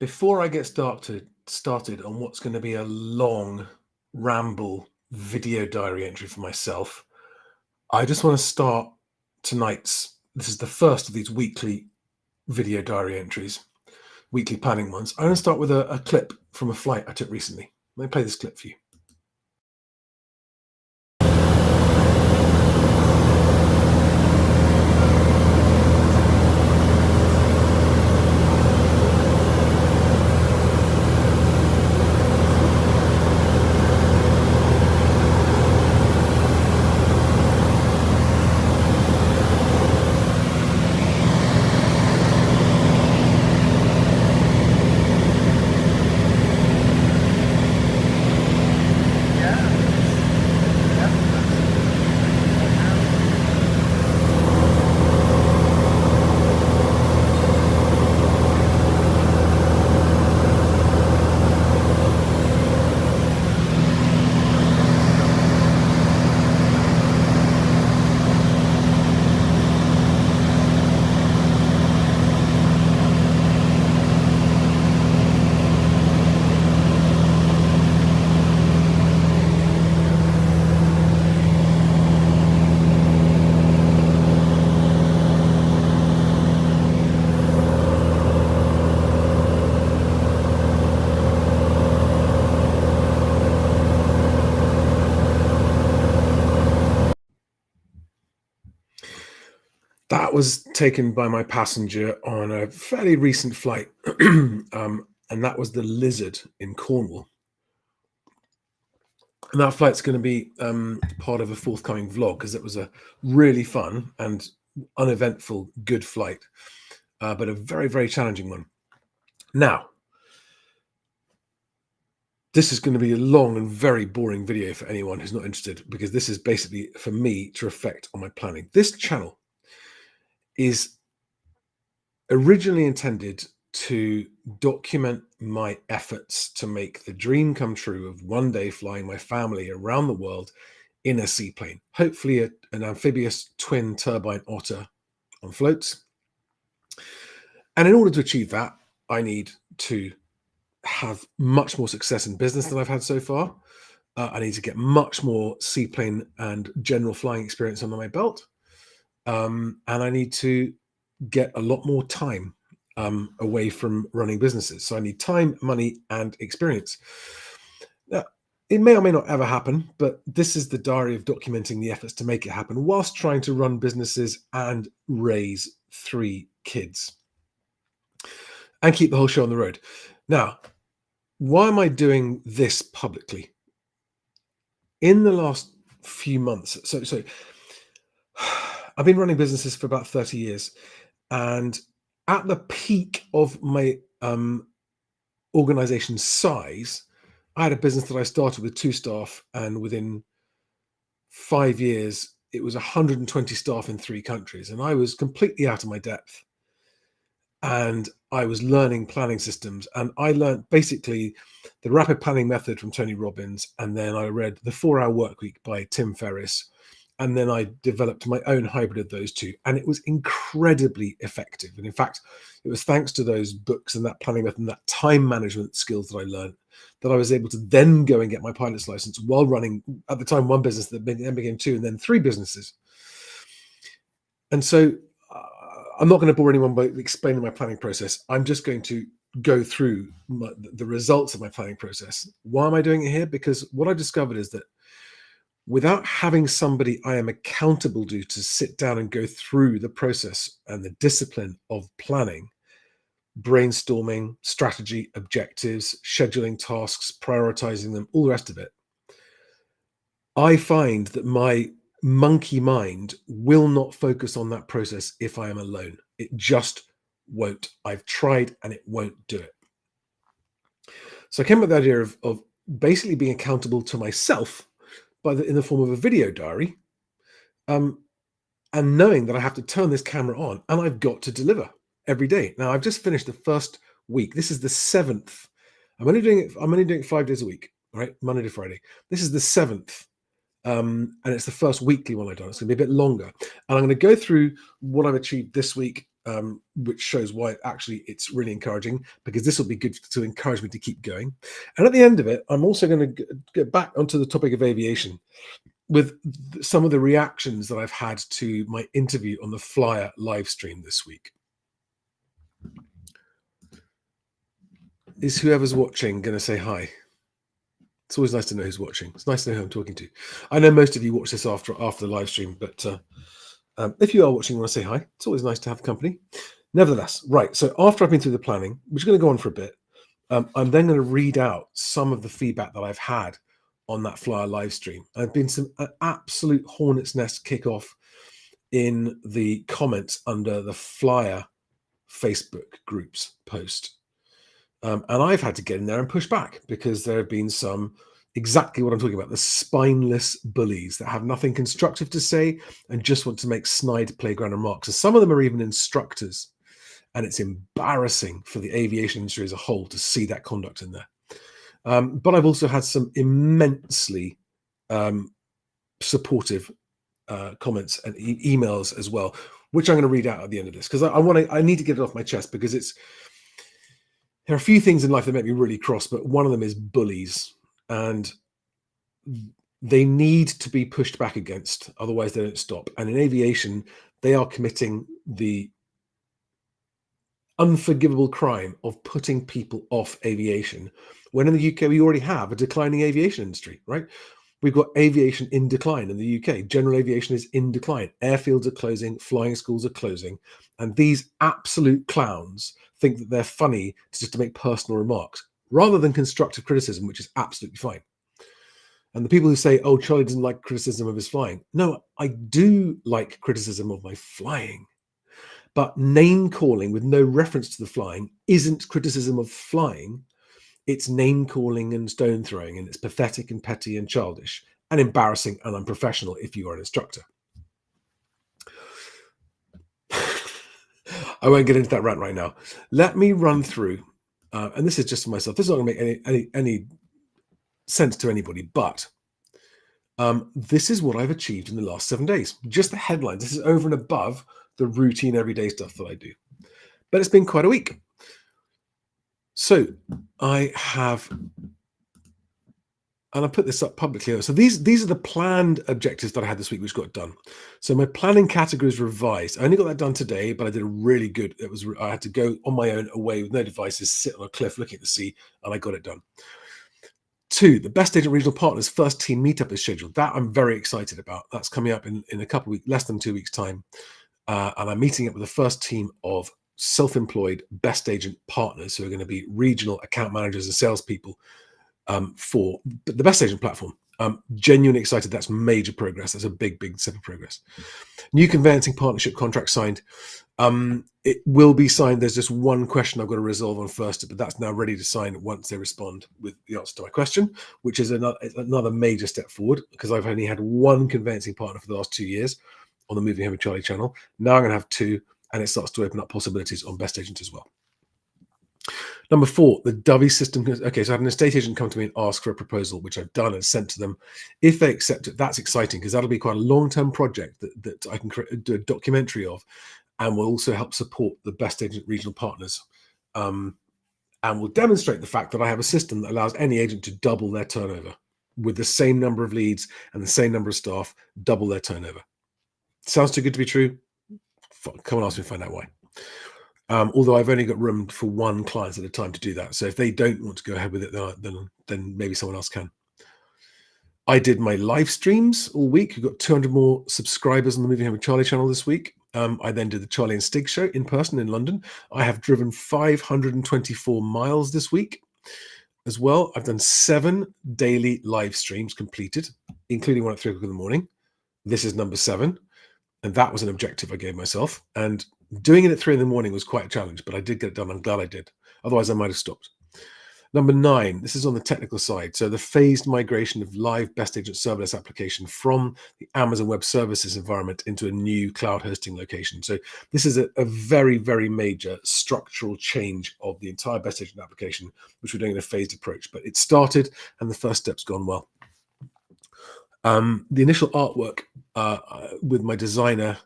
Before I get started on what's going to be a long ramble video diary entry for myself, I just want to start tonight's. This is the first of these weekly video diary entries, weekly planning ones. I'm going to start with a clip from a flight I took recently. Let me play this clip for you. That was taken by my passenger on a fairly recent flight, and that was the Lizard in Cornwall. And that flight's going to be part of a forthcoming vlog because it was a really fun and uneventful, good flight, but a very, very challenging one. Now, this is going to be a long and very boring video for anyone who's not interested, because this is basically for me to reflect on my planning. This channel is originally intended to document my efforts to make the dream come true of one day flying my family around the world in a seaplane, hopefully an amphibious twin turbine otter on floats. And in order to achieve that, I need to have much more success in business than I've had so far. I need to get much more seaplane and general flying experience under my belt. And I need to get a lot more time away from running businesses. So I need time, money, and experience. Now, it may or may not ever happen, but this is the diary of documenting the efforts to make it happen whilst trying to run businesses and raise 3 kids and keep the whole show on the road. Now, why am I doing this publicly? In the last few months, so I've been running businesses for about 30 years, and at the peak of my organization size, I had a business that I started with 2 staff, and within 5 years, it was 120 staff in 3 countries, and I was completely out of my depth. And I was learning planning systems, and I learned basically the rapid planning method from Tony Robbins, and then I read The 4-Hour Workweek by Tim Ferriss, and then I developed my own hybrid of those 2, and it was incredibly effective. And in fact, it was thanks to those books and that planning method and that time management skills that I learned that I was able to then go and get my pilot's license while running, at the time, 1 business that then became 2 and then 3 businesses. And so I'm not going to bore anyone by explaining my planning process. I'm just going to go through the results of my planning process. Why am I doing it here? Because what I discovered is that without having somebody I am accountable to sit down and go through the process and the discipline of planning, brainstorming, strategy, objectives, scheduling tasks, prioritizing them, all the rest of it, I find that my monkey mind will not focus on that process if I am alone. It just won't. I've tried and it won't do it. So I came up with the idea of basically being accountable to myself in the form of a video diary, and knowing that I have to turn this camera on and I've got to deliver every day. Now, I've just finished the first week. This is the 7th. I'm only doing it 5 days a week, right? Monday to Friday. This is the 7th. And it's the first weekly one I've done. It's going to be a bit longer. And I'm going to go through what I've achieved this week which shows why actually it's really encouraging, because this will be good to encourage me to keep going. And at the end of it, I'm also going to get back onto the topic of aviation with some of the reactions that I've had to my interview on the Flyer live stream this week. Is whoever's watching going to say hi? It's always nice to know who's watching. It's nice to know who I'm talking to. I know most of you watch this after the live stream, but if you are watching and want to say hi, it's always nice to have company. Nevertheless, right, so after I've been through the planning, which is going to go on for a bit, I'm then going to read out some of the feedback that I've had on that Flyer live stream. I've been some absolute hornet's nest kickoff in the comments under the Flyer Facebook groups post. And I've had to get in there and push back, because there have been some, exactly what I'm talking about, the spineless bullies that have nothing constructive to say and just want to make snide playground remarks. And some of them are even instructors. And it's embarrassing for the aviation industry as a whole to see that conduct in there. But I've also had some immensely supportive comments and emails as well, which I'm going to read out at the end of this, because I need to get it off my chest, because there are a few things in life that make me really cross, but one of them is bullies, and they need to be pushed back against, otherwise they don't stop. And in aviation, they are committing the unforgivable crime of putting people off aviation, when in the UK we already have a declining aviation industry, right? We've got aviation in decline in the UK. General aviation is in decline. Airfields are closing, flying schools are closing, and these absolute clowns think that they're funny just to make personal remarks rather than constructive criticism, which is absolutely fine. And the people who say, oh, Charlie doesn't like criticism of his flying. No, I do like criticism of my flying. But name calling with no reference to the flying isn't criticism of flying. It's name calling and stone throwing, and it's pathetic and petty and childish and embarrassing and unprofessional if you are an instructor. I won't get into that rant right now. Let me run through, and this is just for myself. This is not going to make any sense to anybody, but this is what I've achieved in the last 7 days. Just the headlines. This is over and above the routine everyday stuff that I do. But it's been quite a week. So I have, and I put this up publicly. So these are the planned objectives that I had this week, which got done. So my planning categories revised. I only got that done today, but I did a really good. I had to go on my own, away with no devices, sit on a cliff looking at the sea, and I got it done. 2, the Best Agent Regional Partners first team meetup is scheduled. That I'm very excited about. That's coming up in a couple of weeks, less than 2 weeks' time. And I'm meeting up with the first team of self-employed Best Agent partners who are going to be regional account managers and salespeople for the Best Agent platform. Genuinely excited. That's major progress. That's a big step of progress. New conveyancing partnership contract signed. It will be signed. There's just one question I've got to resolve on first, but that's now ready to sign once they respond with the answer to my question, which is another major step forward, because I've only had one conveyancing partner for the last 2 years on the Moving Home with Charlie channel. Now I'm going to have 2, and it starts to open up possibilities on Best Agent as well. Number 4, the Dovey system. Okay, so I had an estate agent come to me and ask for a proposal, which I've done and sent to them. If they accept it, that's exciting, because that'll be quite a long-term project that I can do a documentary of, and will also help support the Best Agent regional partners, and will demonstrate the fact that I have a system that allows any agent to double their turnover with the same number of leads and the same number of staff, double their turnover. Sounds too good to be true? Come and ask me to find out why. Although I've only got room for one client at a time to do that. So if they don't want to go ahead with it, then maybe someone else can. I did my live streams all week. We've got 200 more subscribers on the Moving Home with Charlie channel this week. I then did the Charlie and Stig show in person in London. I have driven 524 miles this week as well. I've done 7 daily live streams completed, including one at 3 o'clock in the morning. This is number 7. And that was an objective I gave myself. And doing it at 3 in the morning was quite a challenge, but I did get it done. I'm glad I did. Otherwise, I might have stopped. Number 9, this is on the technical side. So the phased migration of live Best Agent serverless application from the Amazon Web Services environment into a new cloud hosting location. So this is a very, very major structural change of the entire Best Agent application, which we're doing in a phased approach. But it started, and the first step's gone well. The initial artwork with my designer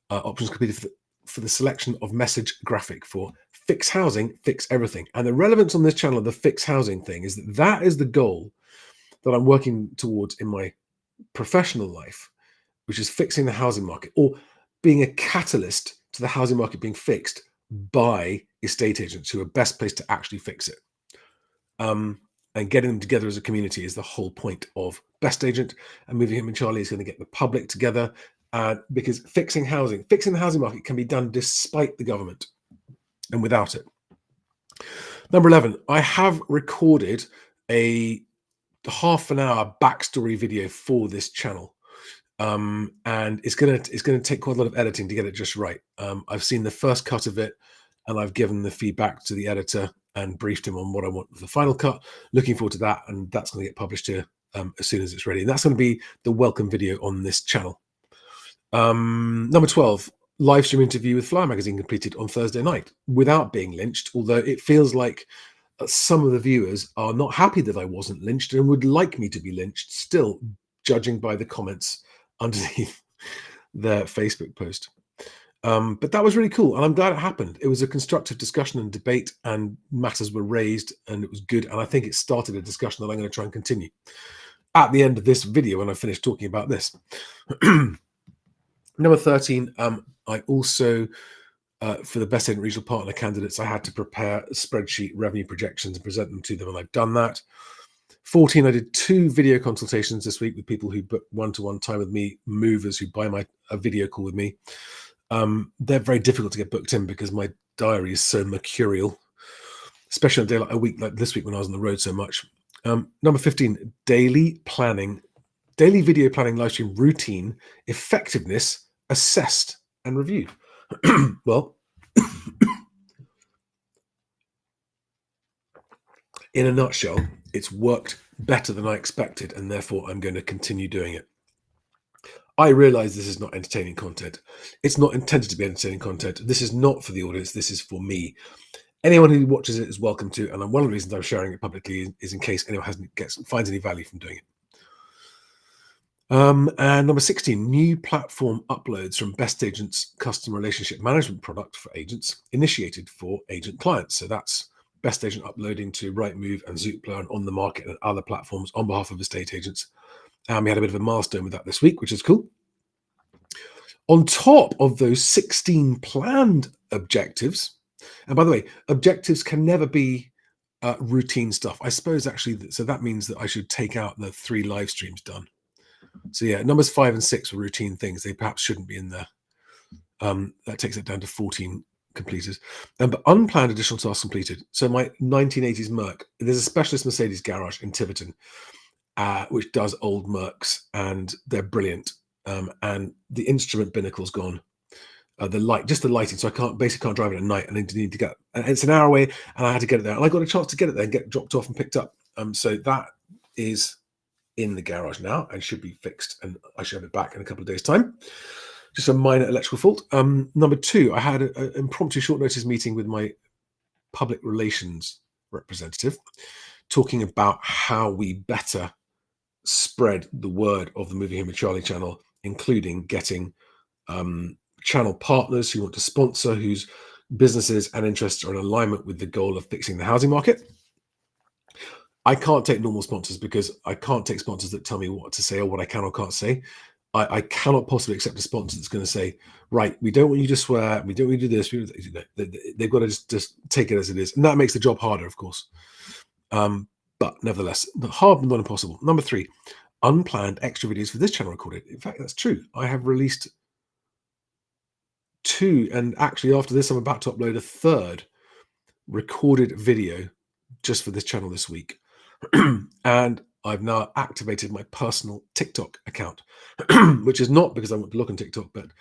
options completed for the selection of message graphic for fix housing, fix everything. And the relevance on this channel of the fix housing thing is that that is the goal that I'm working towards in my professional life, which is fixing the housing market, or being a catalyst to the housing market being fixed by estate agents who are best placed to actually fix it. And getting them together as a community is the whole point of Best Agent, and Moving Him and Charlie is going to get the public together, because fixing the housing market can be done despite the government and without it. Number 11, I have recorded a half an hour backstory video for this channel. And it's going to take quite a lot of editing to get it just right. I've seen the first cut of it, and I've given the feedback to the editor and briefed him on what I want for the final cut. Looking forward to that, and that's going to get published here as soon as it's ready. And that's going to be the welcome video on this channel. Number 12, live stream interview with Flyer Magazine completed on Thursday night without being lynched, although it feels like some of the viewers are not happy that I wasn't lynched and would like me to be lynched still, judging by the comments underneath their Facebook post. But that was really cool, and I'm glad it happened. It was a constructive discussion and debate, and matters were raised, and it was good. And I think it started a discussion that I'm going to try and continue at the end of this video when I finish talking about this. Number 13, I also, for the Best Agent Regional Partner candidates, I had to prepare a spreadsheet revenue projections and present them to them, and I've done that. 14, I did 2 video consultations this week with people who book one-to-one time with me, movers who buy a video call with me. They're very difficult to get booked in because my diary is so mercurial, especially on a day like a week like this week when I was on the road so much. Number 15, daily video planning live stream routine effectiveness assessed and reviewed. Well, in a nutshell, it's worked better than I expected, and therefore I'm going to continue doing it. I realize this is not entertaining content. It's not intended to be entertaining content. This is not for the audience. This is for me. Anyone who watches it is welcome to, and one of the reasons I'm sharing it publicly is in case anyone finds any value from doing it. And number 16, new platform uploads from Best Agent's customer relationship management product for agents initiated for agent clients. So that's Best Agent uploading to Rightmove and Zoopla and On the Market and other platforms on behalf of estate agents. And we had a bit of a milestone with that this week, which is cool. On top of those 16 planned objectives, and by the way, objectives can never be routine stuff. I suppose actually, so that means that I should take out the 3 live streams done. So yeah, numbers 5 and 6 were routine things. They perhaps shouldn't be in there. That takes it down to 14 completed. But unplanned additional tasks completed. So my 1980s Merc, there's a specialist Mercedes garage in Tiverton, which does old Mercs, and they're brilliant. And the instrument binnacle's gone. The lighting, so I basically can't drive it at night, and I need to get. And it's an hour away, and I had to get it there, and I got a chance to get it there and get dropped off and picked up. So that is in the garage now and should be fixed, and I should have it back in a couple of days' time. Just a minor electrical fault. Number 2, I had an impromptu short notice meeting with my public relations representative, talking about how we better spread the word of the Moving Him with Charlie channel, including getting channel partners who want to sponsor, whose businesses and interests are in alignment with the goal of fixing the housing market. I can't take normal sponsors because I can't take sponsors that tell me what to say or what I can or can't say. I cannot possibly accept a sponsor that's going to say, right, we don't want you to swear, we don't want you to do this. They've got to just take it as it is. And that makes the job harder, of course. But nevertheless, hard but not impossible. Number 3, unplanned extra videos for this channel recorded. In fact, that's true. I have released 2, and actually after this, I'm about to upload a 3rd recorded video just for this channel this week. And I've now activated my personal TikTok account, which is not because I want to look on TikTok, but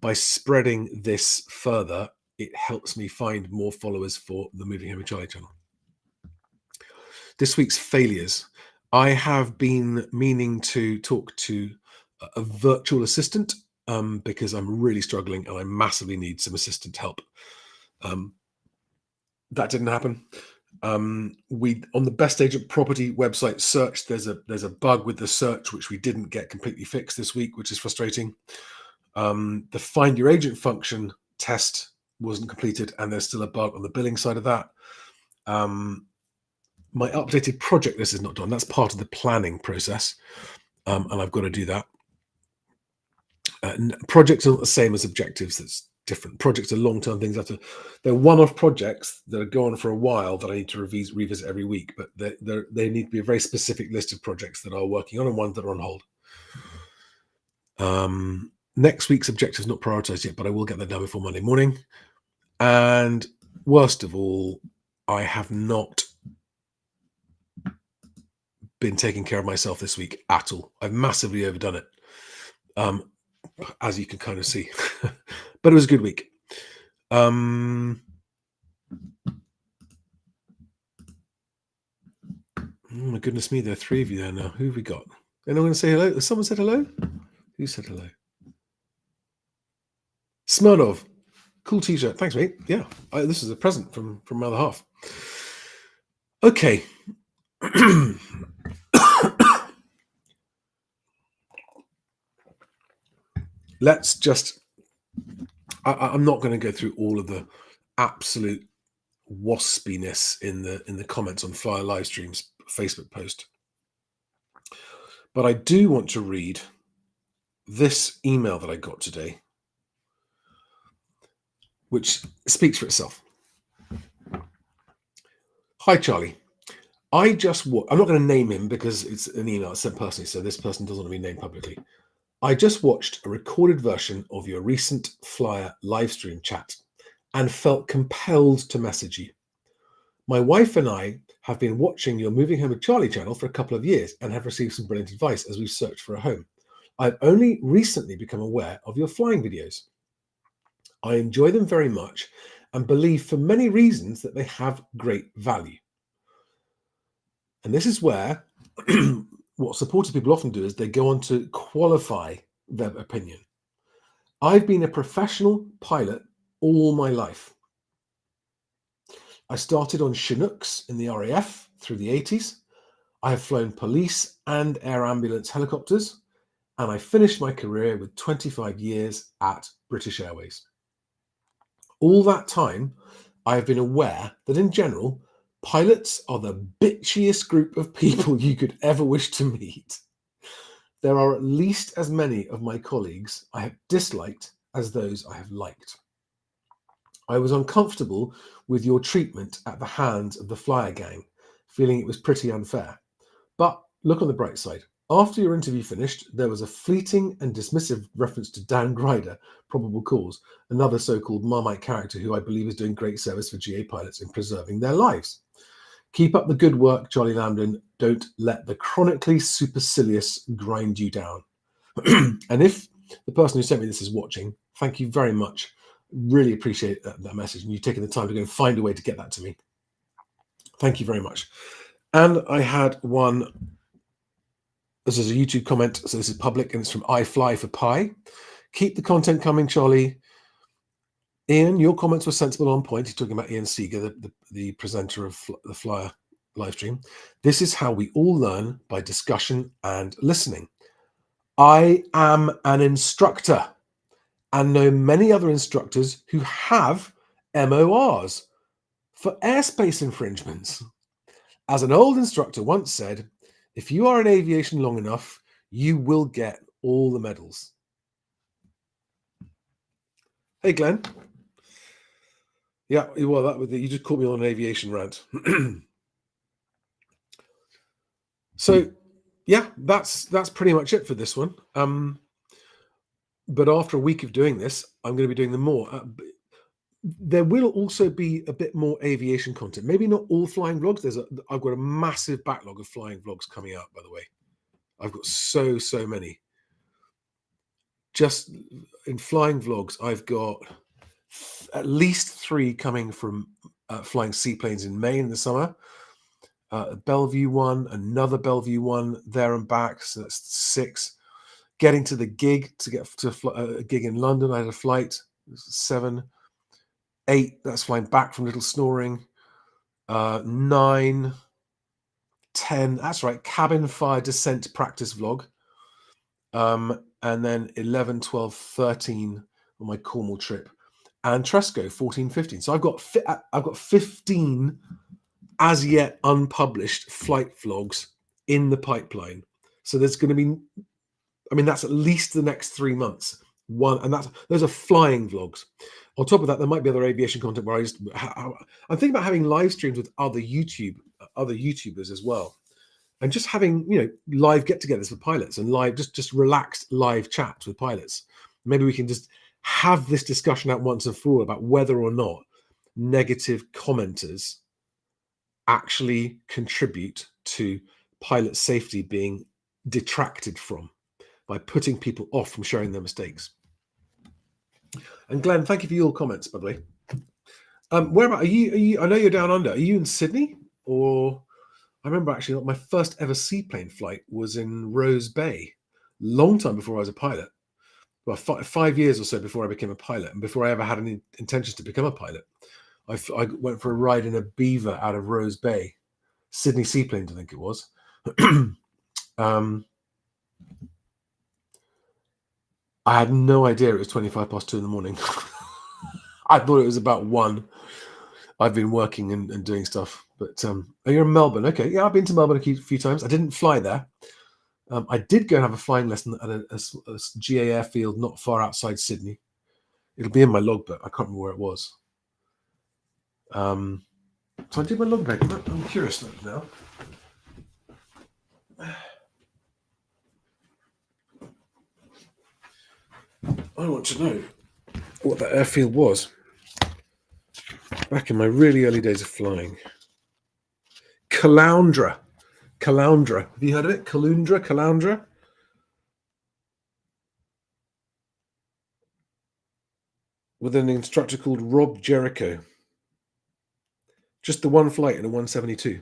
by spreading this further, it helps me find more followers for the Moving Him with Charlie channel. This week's failures. I have been meaning to talk to a virtual assistant because I'm really struggling and I massively need some assistant help. That didn't happen. We on the Best Agent property website search, there's a bug with the search which we didn't get completely fixed this week, which is frustrating. The Find Your Agent function test wasn't completed, and there's still a bug on the billing side of that. My updated project list is not done. That's part of the planning process, and I've got to do that. Projects are not the same as objectives. That's different. Projects are long-term things. They're one-off projects that are going on for a while that I need to revisit every week. But they need to be a very specific list of projects that I'm working on and ones that are on hold. Next week's objective is not prioritized yet, but I will get that done before Monday morning. And worst of all, I have not been taking care of myself this week at all. I've massively overdone it, as you can kind of see. But it was a good week. Oh my goodness me, there are 3 of you there now. Who have we got? Anyone going to say hello? Has someone said hello? Who said hello? Smirnov. Cool t-shirt. Thanks, mate. Yeah, this is a present from my other half. Okay. Let's just... I'm not going to go through all of the absolute waspiness in the comments on Flyer Livestream's Facebook post. But I do want to read this email that I got today, which speaks for itself. Hi, Charlie. I'm not going to name him because it's an email sent personally, so this person doesn't want to be named publicly. I just watched a recorded version of your recent Flyer Livestream chat and felt compelled to message you. My wife and I have been watching your Moving Home with Charlie channel for a couple of years and have received some brilliant advice as we've searched for a home. I've only recently become aware of your flying videos. I enjoy them very much and believe for many reasons that they have great value. And this is where what supportive people often do is they go on to qualify their opinion. I've been a professional pilot all my life. I started on Chinooks in the RAF through the 80s. I have flown police and air ambulance helicopters, and I finished my career with 25 years at British Airways. All that time, I have been aware that in general, pilots are the bitchiest group of people you could ever wish to meet. There are at least as many of my colleagues I have disliked as those I have liked. I was uncomfortable with your treatment at the hands of the Flyer gang, feeling it was pretty unfair. But look on the bright side. After your interview finished, there was a fleeting and dismissive reference to Dan Grider, probable cause, another so-called Marmite character who I believe is doing great service for GA pilots in preserving their lives. Keep up the good work, Charlie Lambden. Don't let the chronically supercilious grind you down. And if the person who sent me this is watching, thank you very much. Really appreciate that message and you taking the time to go and find a way to get that to me. Thank you very much. And I had one, this is a YouTube comment, so this is public and it's from I Fly for Pie. Keep the content coming, Charlie. Ian, your comments were sensible, on point. You're talking about Ian Seeger, the presenter of the Flyer Livestream. This is how we all learn, by discussion and listening. I am an instructor and know many other instructors who have MORs for airspace infringements. As an old instructor once said, if you are in aviation long enough, you will get all the medals. Hey, Glenn. Yeah, well, you just caught me on an aviation rant. So, yeah, that's pretty much it for this one. But after a week of doing this, I'm going to be doing them more. There will also be a bit more aviation content. Maybe not all flying vlogs. I've got a massive backlog of flying vlogs coming out, by the way. I've got so many. Just in flying vlogs, I've got at least 3 coming from flying seaplanes in May in the summer. A Bellevue one, another Bellevue one, there and back. So that's 6. Getting to the gig, to get to a gig in London, I had a flight. 7. 8, that's flying back from Little Snoring. 9, 10, that's right, cabin fire descent practice vlog. And then 11, 12, 13 on my Cornwall trip. and Tresco 14, 15. So I've got 15 as yet unpublished flight vlogs in the pipeline. So there's going to be, I mean, that's at least the next 3 months. Those are flying vlogs. On top of that, there might be other aviation content where I'm thinking about having live streams with other YouTubers as well, and just having live get-togethers with pilots and live just relaxed live chats with pilots. Maybe we can just have this discussion out once and for all about whether or not negative commenters actually contribute to pilot safety being detracted from by putting people off from sharing their mistakes. And Glenn, thank you for your comments, by the way. Where are you? I know you're down under. Are you in Sydney? Or I remember actually my first ever seaplane flight was in Rose Bay, long time before I was a pilot. Well, 5 years or so before I became a pilot, and before I ever had any intentions to become a pilot. I went for a ride in a Beaver out of Rose Bay, Sydney Seaplanes, I think it was. I had no idea it was 2:25 in the morning. I thought it was about 1. I've been working and doing stuff. But you're in Melbourne. Okay, yeah, I've been to Melbourne a few times. I didn't fly there. I did go and have a flying lesson at a GA airfield not far outside Sydney. It'll be in my logbook. I can't remember where it was. So I did my logbook. I'm curious now. I want to know what that airfield was back in my really early days of flying. Caloundra. Have you heard of it? Caloundra. With an instructor called Rob Jericho. Just the one flight in a 172.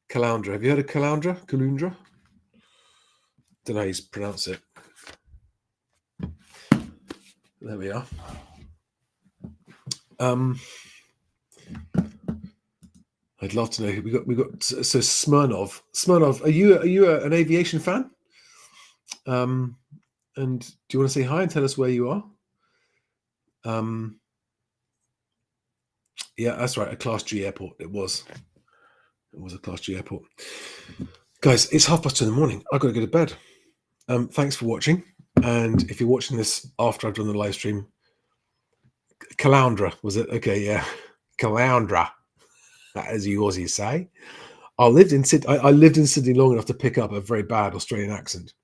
Caloundra. Have you heard of Caloundra? Don't know how you pronounce it. There we are. I'd love to know who we got. So Smirnov, are you an aviation fan? And do you want to say hi and tell us where you are? Yeah, that's right. A Class G airport. It was a Class G airport. Guys, it's 2:30 in the morning. I've got to go to bed. Thanks for watching. And if you're watching this after I've done the live stream, Caloundra, was it? Okay, yeah. Caloundra, as you Aussies say. I lived in Sydney long enough to pick up a very bad Australian accent.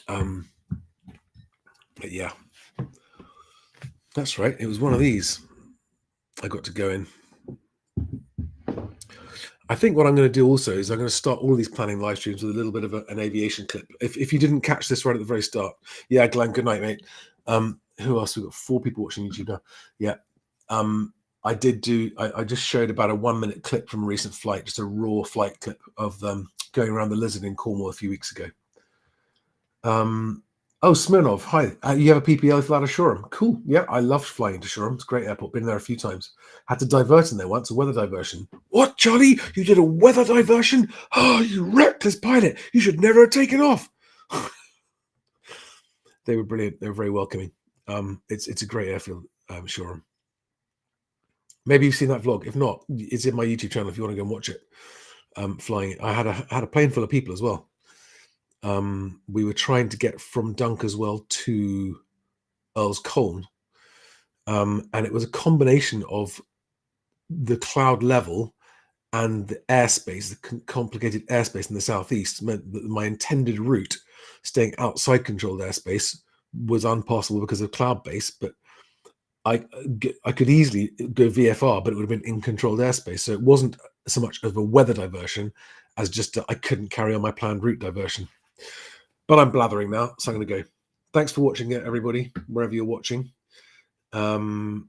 But yeah, that's right. It was one of these. I got to go in. I think what I'm going to do also is I'm going to start all these planning live streams with a little bit of an aviation clip. If you didn't catch this right at the very start, yeah, Glenn, good night, mate. Who else? We've got 4 people watching YouTube now. Yeah. I just showed about a 1-minute clip from a recent flight, just a raw flight clip of them going around the Lizard in Cornwall a few weeks ago. Oh, Smirnov, hi. You have a PPL flight to Shoreham. Cool. Yeah, I loved flying to Shoreham. It's a great airport. Been there a few times. Had to divert in there once, a weather diversion. What, Charlie? You did a weather diversion? Oh, you reckless pilot. You should never have taken off. They were brilliant. They were very welcoming. It's a great airfield, Shoreham. Maybe you've seen that vlog. If not, it's in my YouTube channel if you want to go and watch it. Flying. I had a plane full of people as well. We were trying to get from Dunkerswell to Earl's Colne, and it was a combination of the cloud level and the airspace, the complicated airspace in the southeast meant that my intended route, staying outside controlled airspace, was unpassable because of cloud base, but I could easily go VFR, but it would have been in controlled airspace. So it wasn't so much of a weather diversion as just I couldn't carry on my planned route diversion. But I'm blathering now, so I'm going to go. Thanks for watching it, everybody, wherever you're watching. And